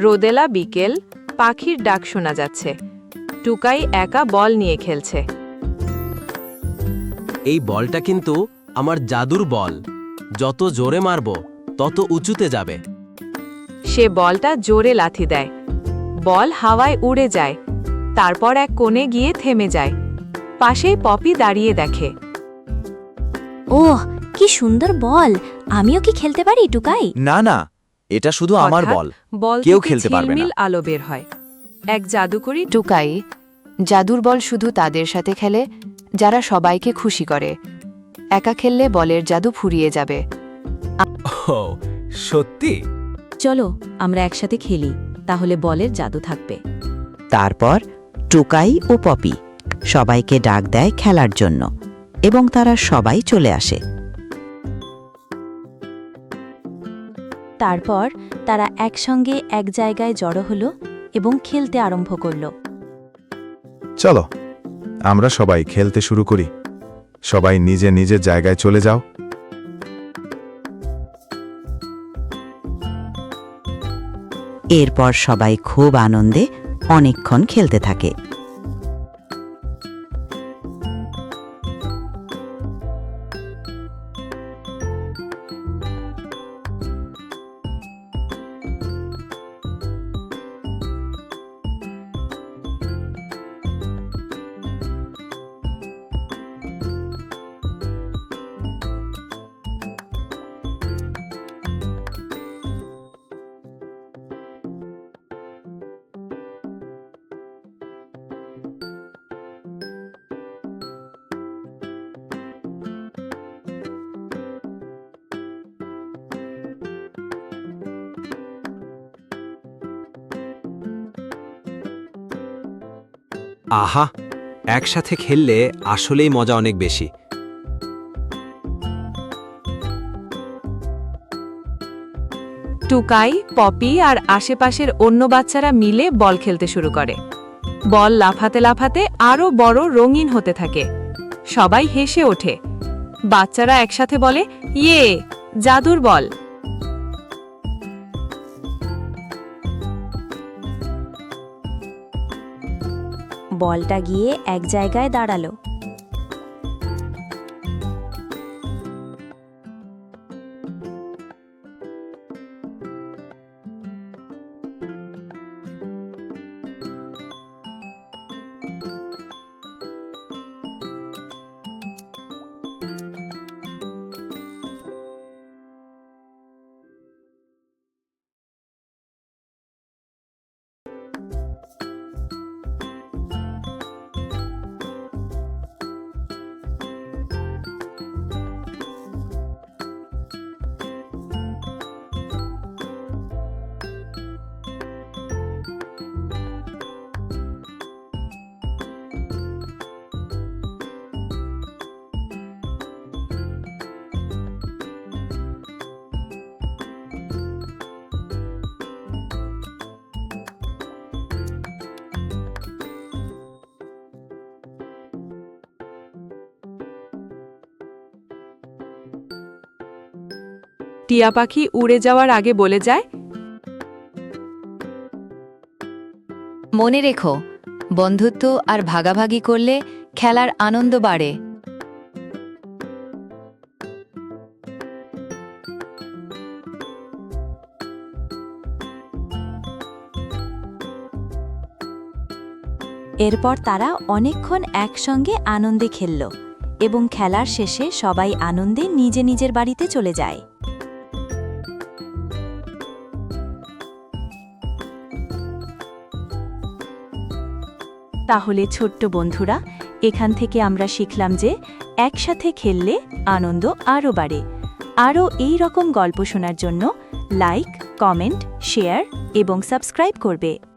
রোদেলা বিকেল, পাখির ডাক শোনা যাচ্ছে। টুকাই একা বল নিয়ে খেলছে। এই বলটা কিন্তু আমার জাদুর বল, যত জোরে মারব তত উঁচুতে যাবে। সে বলটা জোরে লাথি দেয়। বল হাওয়ায় উড়ে যায়, তারপর এক কোণে গিয়ে থেমে যায়। পাশেই পপি দাঁড়িয়ে দেখে। ওহ, কি সুন্দর বল! আমিও কি খেলতে পারি, টুকাই? না না, এটা শুধু আমার হঠাৎ বল, বল কেউ থেকে খেলতে পারবে না। ঝিলমিল আলো বের হয়। এক জাদুকরি টুকাই, জাদুর বল শুধু তাদের সাথে খেলে যারা সবাইকে খুশি করে। একা খেললে বলের জাদু ফুরিয়ে যাবে। ও সত্যি? চলো আমরা একসাথে খেলি, তাহলে বলের জাদু থাকবে। তারপর টুকাই ও পপি সবাইকে ডাক দেয় খেলার জন্য, এবং তারা সবাই চলে আসে। তারপর তারা একসঙ্গে এক জায়গায় জড়ো হলো এবং খেলতে আরম্ভ করলো। চলো আমরা সবাই খেলতে শুরু করি। সবাই নিজে নিজের জায়গায় চলে যাও। এরপর সবাই খুব আনন্দে অনেকক্ষণ খেলতে থাকে। আহা, একসাথে খেললে আসলেই মজা অনেক বেশি। টুকাই, পপি আর আশেপাশের অন্য বাচ্চারা মিলে বল খেলতে শুরু করে। বল লাফাতে লাফাতে আরও বড় রঙিন হতে থাকে। সবাই হেসে ওঠে। বাচ্চারা একসাথে বলে, ইয়ে, জাদুর বল! বলটা গিয়ে এক জায়গায় দাঁড়ালো। টিয়া পাখি উড়ে যাওয়ার আগে বলে যায়, মনে রেখো, বন্ধুত্ব আর ভাগাভাগি করলে খেলার আনন্দ বাড়ে। এরপর তারা অনেকক্ষণ একসঙ্গে আনন্দে খেলল এবং খেলার শেষে সবাই আনন্দে নিজে নিজের বাড়িতে চলে যায়। তাহলে ছোট্ট বন্ধুরা, এখান থেকে আমরা শিখলাম যে একসাথে খেললে আনন্দ আরও বাড়ে। আরও এই রকম গল্প শোনার জন্য লাইক, কমেন্ট, শেয়ার এবং সাবস্ক্রাইব করবে।